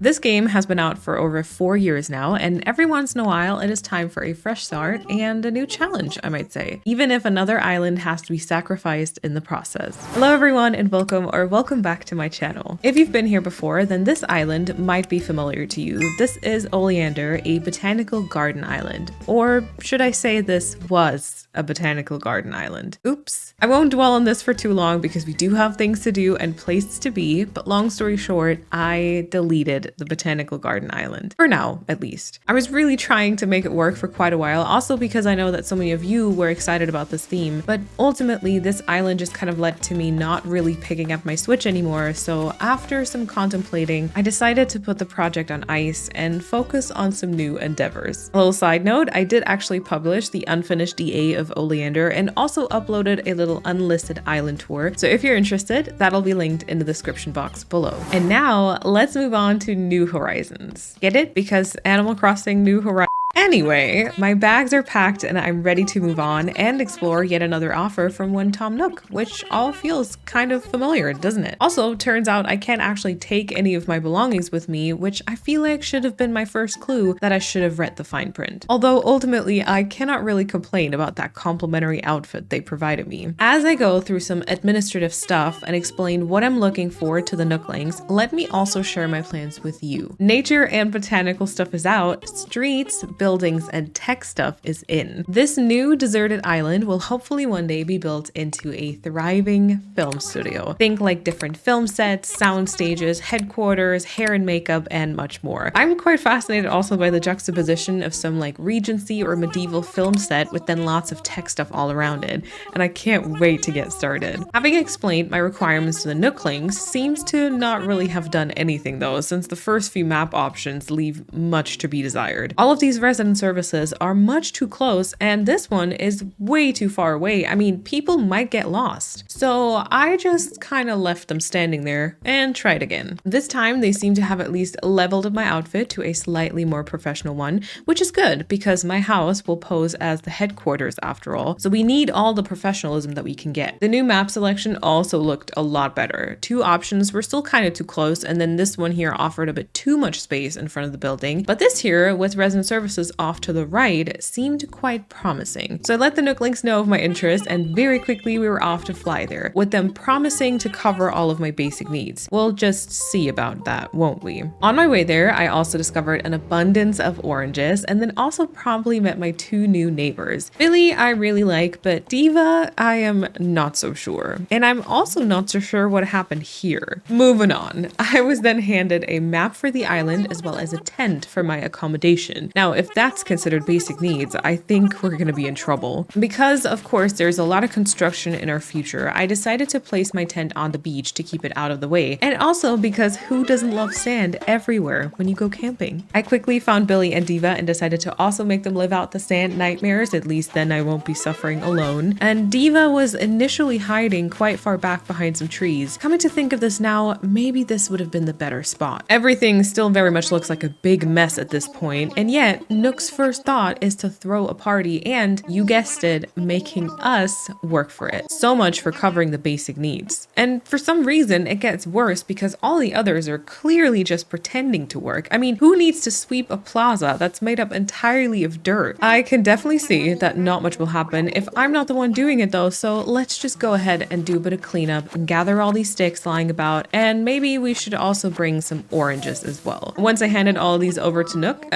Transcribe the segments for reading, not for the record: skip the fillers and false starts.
This game has been out for over 4 years now, and every once in a while it is time for a fresh start and a new challenge, I might say, even if another island has to be sacrificed in the process. Hello everyone and welcome back to my channel. If you've been here before, then this island might be familiar to you. This is Oleander, a botanical garden island. Or should I say this was a botanical garden island? Oops. I won't dwell on this for too long because we do have things to do and places to be, but long story short, I deleted the botanical garden island. For now, at least. I was really trying to make it work for quite a while, also because I know that so many of you were excited about this theme, but ultimately this island just kind of led to me not really picking up my Switch anymore, so after some contemplating, I decided to put the project on ice and focus on some new endeavors. A little side note, I did actually publish the unfinished DA of Oleander and also uploaded a little unlisted island tour, so if you're interested, that'll be linked in the description box below. And now, let's move on to New Horizons. Get it? Because Animal Crossing New Horizons. Anyway, my bags are packed and I'm ready to move on and explore yet another offer from one Tom Nook, which all feels kind of familiar, doesn't it? Also, turns out I can't actually take any of my belongings with me, which I feel like should have been my first clue that I should have read the fine print. Although ultimately, I cannot really complain about that complimentary outfit they provided me. As I go through some administrative stuff and explain what I'm looking for to the Nooklings, let me also share my plans with you. Nature and botanical stuff is out, streets, buildings, and tech stuff is in. This new deserted island will hopefully one day be built into a thriving film studio. Think like different film sets, sound stages, headquarters, hair and makeup, and much more. I'm quite fascinated also by the juxtaposition of some like Regency or medieval film set with then lots of tech stuff all around it, and I can't wait to get started. Having explained my requirements to the Nooklings seems to not really have done anything though, since the first few map options leave much to be desired. All of these resident services are much too close, and this one is way too far away. I mean, people might get lost. So I just kind of left them standing there and tried again. This time they seem to have at least leveled up my outfit to a slightly more professional one, which is good because my house will pose as the headquarters after all, so we need all the professionalism that we can get. The new map selection also looked a lot better. Two options were still kind of too close, and then this one here offered a bit too much space in front of the building, but this here with resident services off to the right seemed quite promising. So I let the Nooklings know of my interest, and very quickly we were off to fly there, with them promising to cover all of my basic needs. We'll just see about that, won't we? On my way there, I also discovered an abundance of oranges, and then also promptly met my two new neighbors. Billy I really like, but Diva I am not so sure. And I'm also not so sure what happened here. Moving on. I was then handed a map for the island as well as a tent for my accommodation. Now, if that's considered basic needs, I think we're gonna be in trouble. Because, of course, there's a lot of construction in our future, I decided to place my tent on the beach to keep it out of the way. And also because who doesn't love sand everywhere when you go camping? I quickly found Billy and Diva and decided to also make them live out the sand nightmares, at least then I won't be suffering alone. And Diva was initially hiding quite far back behind some trees. Coming to think of this now, maybe this would have been the better spot. Everything still very much looks like a big mess at this point, and yet Nook's first thought is to throw a party and, you guessed it, making us work for it. So much for covering the basic needs. And for some reason, it gets worse because all the others are clearly just pretending to work. I mean, who needs to sweep a plaza that's made up entirely of dirt? I can definitely see that not much will happen if I'm not the one doing it though, so let's just go ahead and do a bit of cleanup and gather all these sticks lying about, and maybe we should also bring some oranges as well. Once I handed all of these over to Nook,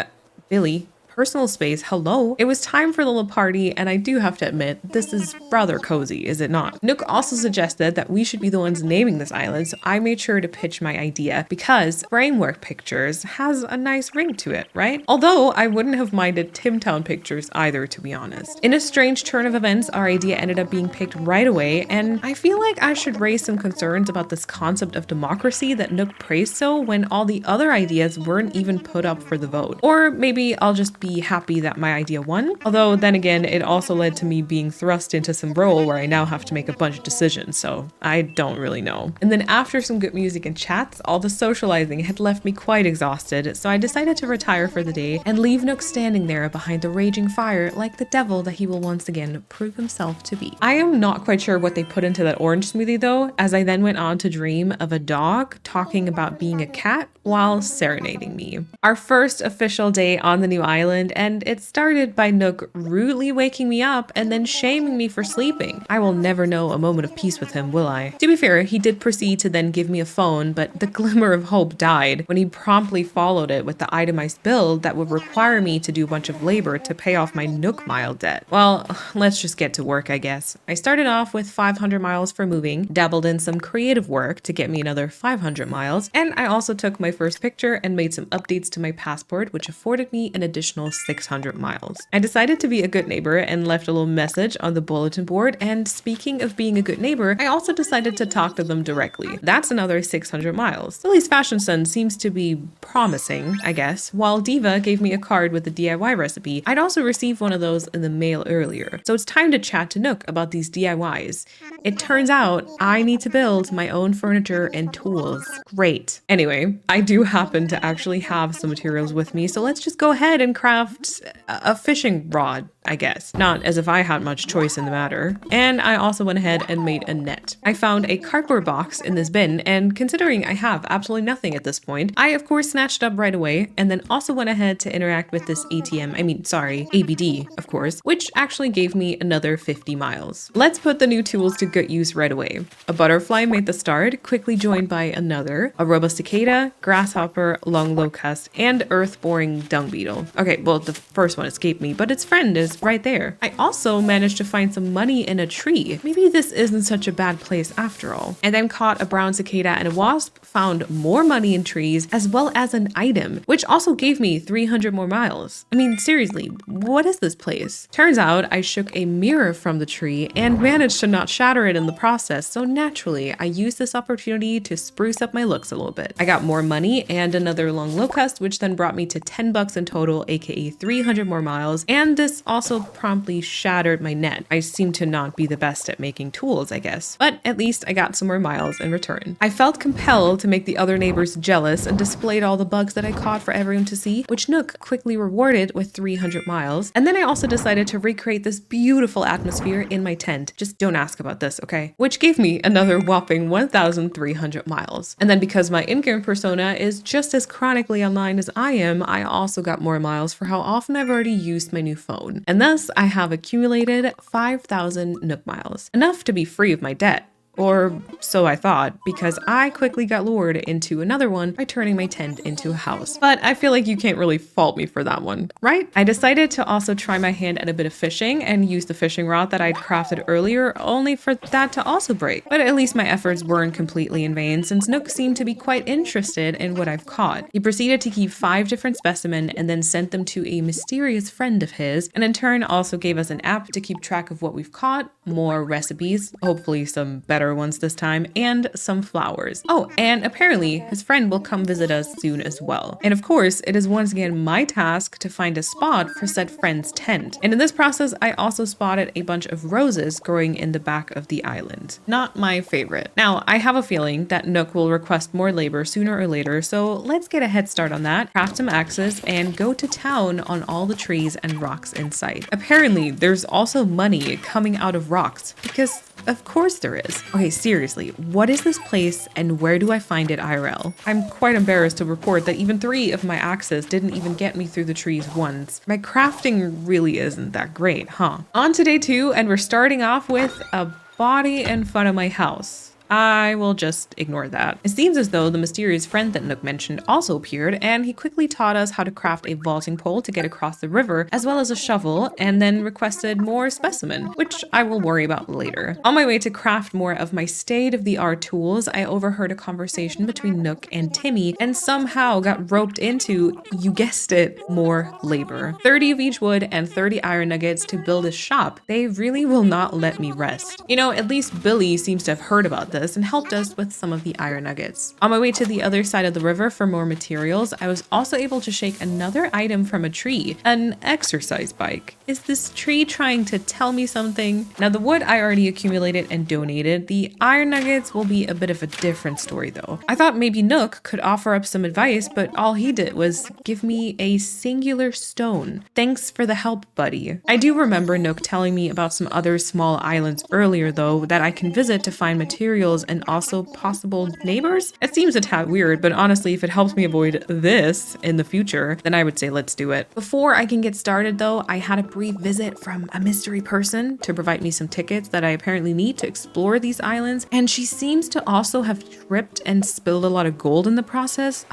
Billy, personal space, hello. It was time for the little party, and I do have to admit, this is rather cozy, is it not? Nook also suggested that we should be the ones naming this island, so I made sure to pitch my idea because Framework Pictures has a nice ring to it, right? Although I wouldn't have minded Timtown Pictures either, to be honest. In a strange turn of events, our idea ended up being picked right away, and I feel like I should raise some concerns about this concept of democracy that Nook praised so when all the other ideas weren't even put up for the vote. Or maybe I'll just be happy that my idea won. Although then again, it also led to me being thrust into some role where I now have to make a bunch of decisions, so I don't really know. And then after some good music and chats, all the socializing had left me quite exhausted, so I decided to retire for the day and leave Nook standing there behind the raging fire like the devil that he will once again prove himself to be. I am not quite sure what they put into that orange smoothie though, as I then went on to dream of a dog talking about being a cat while serenading me. Our first official day on the new island, and it started by Nook rudely waking me up and then shaming me for sleeping. I will never know a moment of peace with him, will I? To be fair, he did proceed to then give me a phone, but the glimmer of hope died when he promptly followed it with the itemized bill that would require me to do a bunch of labor to pay off my Nook mile debt. Well, let's just get to work, I guess. I started off with 500 miles for moving, dabbled in some creative work to get me another 500 miles, and I also took my first picture and made some updates to my passport, which afforded me an additional 600 miles. I decided to be a good neighbor and left a little message on the bulletin board, and speaking of being a good neighbor, I also decided to talk to them directly. That's another 600 miles. Lily's fashion sense seems to be promising, I guess. While Diva gave me a card with a DIY recipe, I'd also received one of those in the mail earlier. So it's time to chat to Nook about these DIYs. It turns out I need to build my own furniture and tools. Great. Anyway, I do happen to actually have some materials with me, so let's just go ahead and craft a fishing rod, I guess. Not as if I had much choice in the matter. And I also went ahead and made a net. I found a cardboard box in this bin, and considering I have absolutely nothing at this point, I of course snatched it up right away, and then also went ahead to interact with this ABD, of course, which actually gave me another 50 miles. Let's put the new tools to good use right away. A butterfly made the start, quickly joined by another, a robust cicada, grasshopper, long locust, and earth-boring dung beetle. Okay, well, the first one escaped me, but its friend is right there. I also managed to find some money in a tree. Maybe this isn't such a bad place after all. I then caught a brown cicada and a wasp, found more money in trees, as well as an item, which also gave me 300 more miles. I mean, seriously, what is this place? Turns out I shook a mirror from the tree and managed to not shatter it in the process, so naturally, I used this opportunity to spruce up my looks a little bit. I got more money and another long locust, which then brought me to 10 bucks in total, aka 300 more miles, and this also promptly shattered my net. I seem to not be the best at making tools, I guess, but at least I got some more miles in return. I felt compelled to make the other neighbors jealous and displayed all the bugs that I caught for everyone to see, which Nook quickly rewarded with 300 miles. And then I also decided to recreate this beautiful atmosphere in my tent. Just don't ask about this, okay? Which gave me another whopping 1,300 miles. And then because my in-game persona is just as chronically online as I am, I also got more miles for how often I've already used my new phone. And thus I have accumulated 5,000 Nook miles, enough to be free of my debt. Or so I thought, because I quickly got lured into another one by turning my tent into a house. But I feel like you can't really fault me for that one, right? I decided to also try my hand at a bit of fishing and use the fishing rod that I'd crafted earlier, only for that to also break. But at least my efforts weren't completely in vain, since Nook seemed to be quite interested in what I've caught. He proceeded to keep 5 different specimens and then sent them to a mysterious friend of his, and in turn also gave us an app to keep track of what we've caught, more recipes, hopefully some better ones this time, and some flowers. Oh, and apparently his friend will come visit us soon as well. And of course, it is once again my task to find a spot for said friend's tent. And in this process, I also spotted a bunch of roses growing in the back of the island. Not my favorite. Now, I have a feeling that Nook will request more labor sooner or later, so let's get a head start on that, craft some axes, and go to town on all the trees and rocks in sight. Apparently, there's also money coming out of rocks, because of course there is. Okay, seriously, what is this place and where do I find it IRL? I'm quite embarrassed to report that even 3 of my axes didn't even get me through the trees once. My crafting really isn't that great, huh? On to day 2, and we're starting off with a body in front of my house. I will just ignore that. It seems as though the mysterious friend that Nook mentioned also appeared, and he quickly taught us how to craft a vaulting pole to get across the river, as well as a shovel, and then requested more specimen, which I will worry about later. On my way to craft more of my state-of-the-art tools, I overheard a conversation between Nook and Timmy, and somehow got roped into, you guessed it, more labor. 30 of each wood and 30 iron nuggets to build a shop. They really will not let me rest. You know, at least Billy seems to have heard about this and helped us with some of the iron nuggets. On my way to the other side of the river for more materials, I was also able to shake another item from a tree, an exercise bike. Is this tree trying to tell me something? Now, the wood I already accumulated and donated. The iron nuggets will be a bit of a different story though. I thought maybe Nook could offer up some advice, but all he did was give me a singular stone. Thanks for the help, buddy. I do remember Nook telling me about some other small islands earlier though that I can visit to find materials materials and also possible neighbors. It seems a tad weird, but honestly, if it helps me avoid this in the future, then I would say let's do it. Before I can get started though, I had a brief visit from a mystery person to provide me some tickets that I apparently need to explore these islands, and she seems to also have tripped and spilled a lot of gold in the process.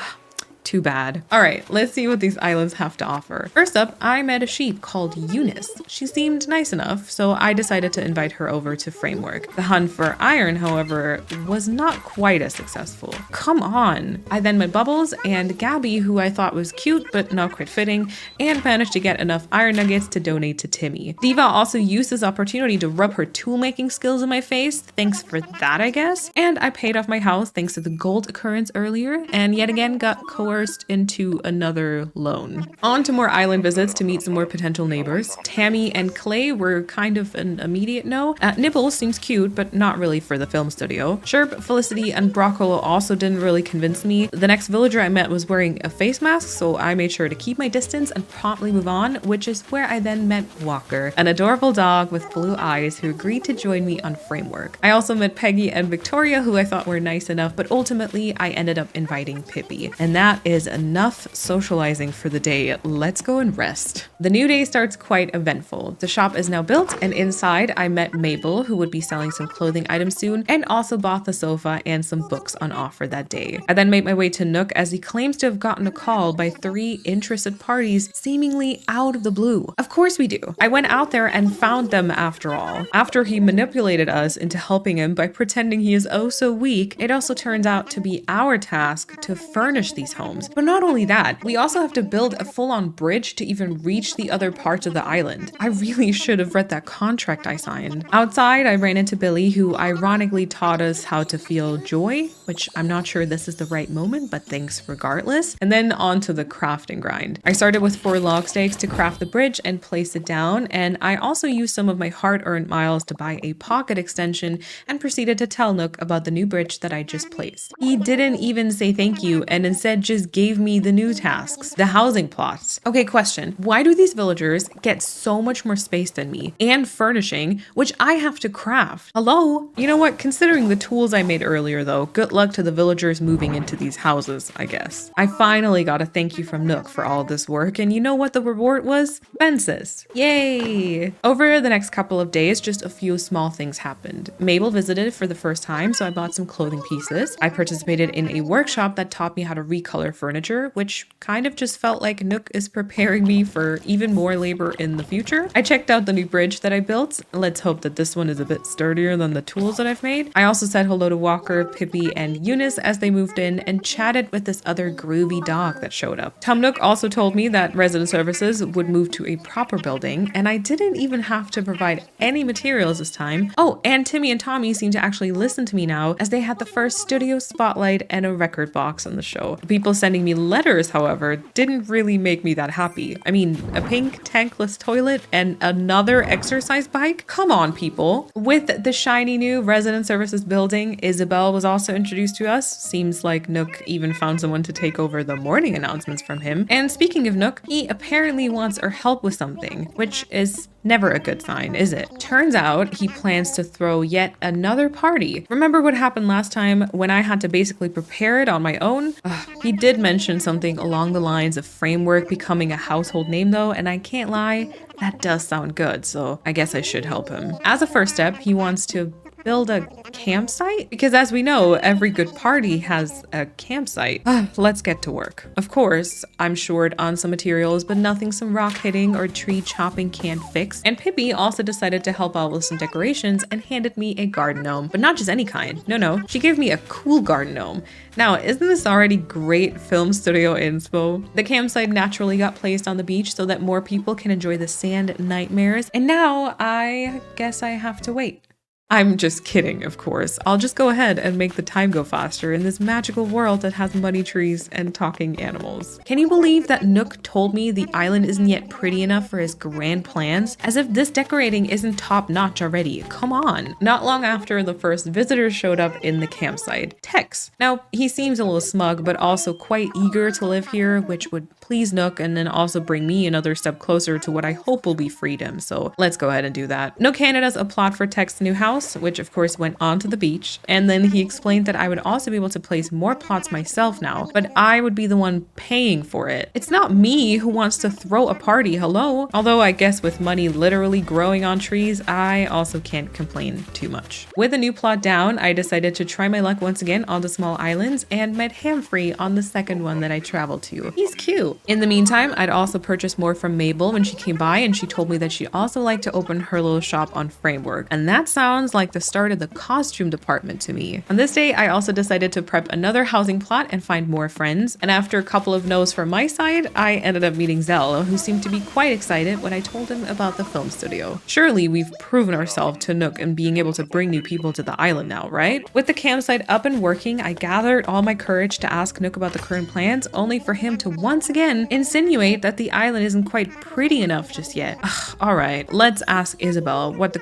Too bad. All right, let's see what these islands have to offer. First up, I met a sheep called Eunice. She seemed nice enough, so I decided to invite her over to Framework. The hunt for iron, however, was not quite as successful. Come on. I then met Bubbles and Gabby, who I thought was cute but not quite fitting, and managed to get enough iron nuggets to donate to Timmy. Diva also used this opportunity to rub her tool-making skills in my face. Thanks for that, I guess. And I paid off my house thanks to the gold occurrence earlier, and yet again got coerced into another loan. On to more island visits to meet some more potential neighbors. Tammy and Clay were kind of an immediate no. Nibbles seems cute, but not really for the film studio. Sherp, Felicity, and Broccolo also didn't really convince me. The next villager I met was wearing a face mask, so I made sure to keep my distance and promptly move on, which is where I then met Walker, an adorable dog with blue eyes who agreed to join me on Framework. I also met Peggy and Victoria, who I thought were nice enough, but ultimately I ended up inviting Pippi. And that is enough socializing for the day. Let's go and rest. The new day starts quite eventful. The shop is now built, and inside I met Mabel, who would be selling some clothing items soon, and also bought the sofa and some books on offer that day. I then made my way to Nook, as he claims to have gotten a call by 3 interested parties seemingly out of the blue. Of course we do. I went out there and found them after all. After he manipulated us into helping him by pretending he is oh so weak, it also turns out to be our task to furnish these homes. But not only that, we also have to build a full-on bridge to even reach the other parts of the island. I really should have read that contract I signed. Outside, I ran into Billy, who ironically taught us how to feel joy, which I'm not sure this is the right moment, but thanks regardless. And then on to the crafting grind. I started with 4 log stakes to craft the bridge and place it down, and I also used some of my hard-earned miles to buy a pocket extension and proceeded to tell Nook about the new bridge that I just placed. He didn't even say thank you and instead just gave me the new tasks, the housing plots. Okay, question. Why do these villagers get so much more space than me and furnishing, which I have to craft? Hello? You know what? Considering the tools I made earlier though, good luck to the villagers moving into these houses, I guess. I finally got a thank you from Nook for all this work, and you know what the reward was? Fences. Yay! Over the next couple of days, just a few small things happened. Mabel visited for the first time, so I bought some clothing pieces. I participated in a workshop that taught me how to recolor furniture, which kind of just felt like Nook is preparing me for even more labor in the future. I checked out the new bridge that I built. Let's hope that this one is a bit sturdier than the tools that I've made. I also said hello to Walker, Pippi, and Eunice as they moved in and chatted with this other groovy dog that showed up. Tom Nook also told me that resident services would move to a proper building, and I didn't even have to provide any materials this time. Oh, and Timmy and Tommy seem to actually listen to me now, as they had the first studio spotlight and a record box on the show. The people sending me letters, however, didn't really make me that happy. I mean, a pink tankless toilet and another exercise bike? Come on, people. With the shiny new resident services building, Isabel was also introduced to us. Seems like Nook even found someone to take over the morning announcements from him. And speaking of Nook, he apparently wants our help with something, which is never a good sign, is it? Turns out he plans to throw yet another party. Remember what happened last time when I had to basically prepare it on my own? He did mention something along the lines of Framework becoming a household name though, and I can't lie, that does sound good, so I guess I should help him. As a first step, he wants to build a campsite? Because as we know, every good party has a campsite. Let's get to work. Of course, I'm short on some materials, but nothing some rock hitting or tree chopping can't fix. And Pippi also decided to help out with some decorations and handed me a garden gnome, but not just any kind. No, she gave me a cool garden gnome. Now, isn't this already great film studio inspo? The campsite naturally got placed on the beach so that more people can enjoy the sand nightmares, and now I guess I have to wait. I'm just kidding, of course. I'll just go ahead and make the time go faster in this magical world that has muddy trees and talking animals. Can you believe that Nook told me the island isn't yet pretty enough for his grand plans? As if this decorating isn't top notch already. Come on. Not long after, the first visitors showed up in the campsite. Tex. Now, he seems a little smug, but also quite eager to live here, which would please Nook and then also bring me another step closer to what I hope will be freedom. So let's go ahead and do that. Nook handed us a plot for Tex's new house, house, which of course went onto the beach. And then he explained that I would also be able to place more plots myself now, but I would be the one paying for it. It's not me who wants to throw a party, hello? Although I guess with money literally growing on trees, I also can't complain too much. With a new plot down, I decided to try my luck once again on the small islands and met Hamfrey on the second one that I traveled to. He's cute. In the meantime, I'd also purchased more from Mabel when she came by, and she told me that she also liked to open her little shop on Framework. And that sounds like the start of the costume department to me. On this day, I also decided to prep another housing plot and find more friends. And after a couple of no's from my side, I ended up meeting Zell, who seemed to be quite excited when I told him about the film studio. Surely we've proven ourselves to Nook and being able to bring new people to the island now, right? With the campsite up and working, I gathered all my courage to ask Nook about the current plans, only for him to once again insinuate that the island isn't quite pretty enough just yet. Ugh, all right, let's ask Isabel what the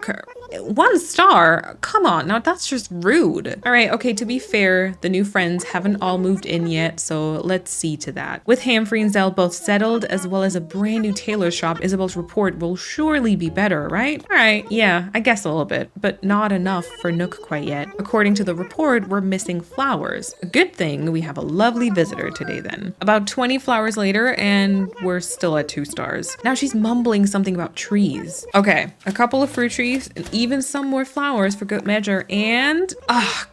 1 star? Come on, now that's just rude. All right, okay, to be fair, the new friends haven't all moved in yet, so let's see to that. With Hamfrey and Zell both settled, as well as a brand new tailor shop, Isabel's report will surely be better, right? All right, yeah, I guess a little bit, but not enough for Nook quite yet. According to the report, we're missing flowers. A good thing we have a lovely visitor today then. About 20 flowers later, and we're still at 2 stars. Now she's mumbling something about trees. Okay, a couple of fruit trees, and even some more flowers for good measure, and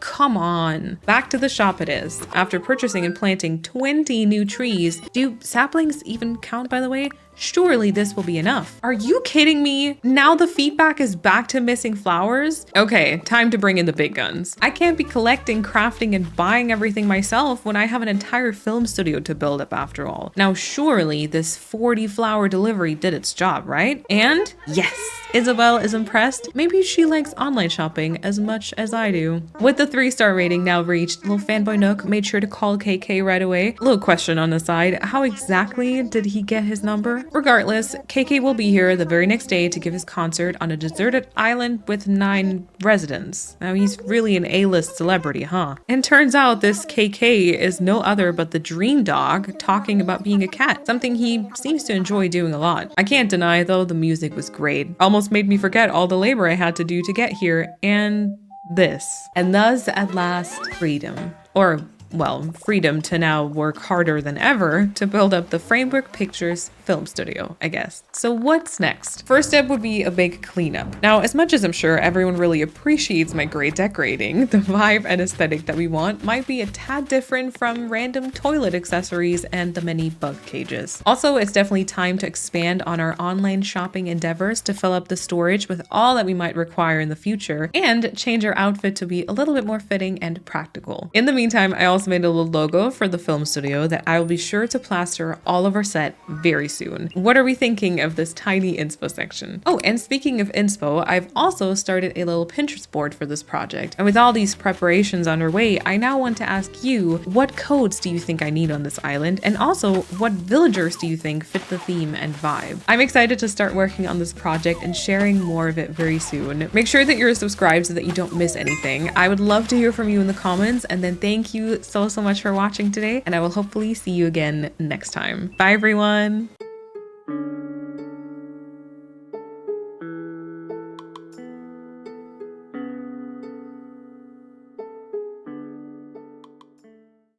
come on. Back to the shop it is. After purchasing and planting 20 new trees, do saplings even count, by the way? Surely this will be enough. Are you kidding me? Now the feedback is back to missing flowers? Okay, time to bring in the big guns. I can't be collecting, crafting, and buying everything myself when I have an entire film studio to build up after all. Now surely this 40 flower delivery did its job, right? And yes, Isabel is impressed. Maybe she likes online shopping as much as I do. With the 3-star rating now reached, little fanboy Nook made sure to call KK right away. Little question on the side, how exactly did he get his number? Regardless, KK will be here the very next day to give his concert on a deserted island with 9 residents. Now he's really an A-list celebrity, huh? And turns out this KK is no other but the dream dog talking about being a cat, something he seems to enjoy doing a lot. I can't deny though, the music was great. Almost made me forget all the labor I had to do to get here, and this. And thus at last, freedom. Or well, freedom to now work harder than ever to build up the Framework Pictures film studio, I guess. So what's next? First step would be a big cleanup. Now, as much as I'm sure everyone really appreciates my great decorating, the vibe and aesthetic that we want might be a tad different from random toilet accessories and the many bug cages. Also, it's definitely time to expand on our online shopping endeavors to fill up the storage with all that we might require in the future and change our outfit to be a little bit more fitting and practical. In the meantime, I also made a little logo for the film studio that I will be sure to plaster all of our set very soon. What are we thinking of this tiny inspo section? Oh, and speaking of inspo, I've also started a little Pinterest board for this project. And with all these preparations underway, I now want to ask you, what codes do you think I need on this island? And also, what villagers do you think fit the theme and vibe? I'm excited to start working on this project and sharing more of it very soon. Make sure that you're subscribed so that you don't miss anything. I would love to hear from you in the comments, and then thank you so much for watching today, and I will hopefully see you again next time. Bye everyone!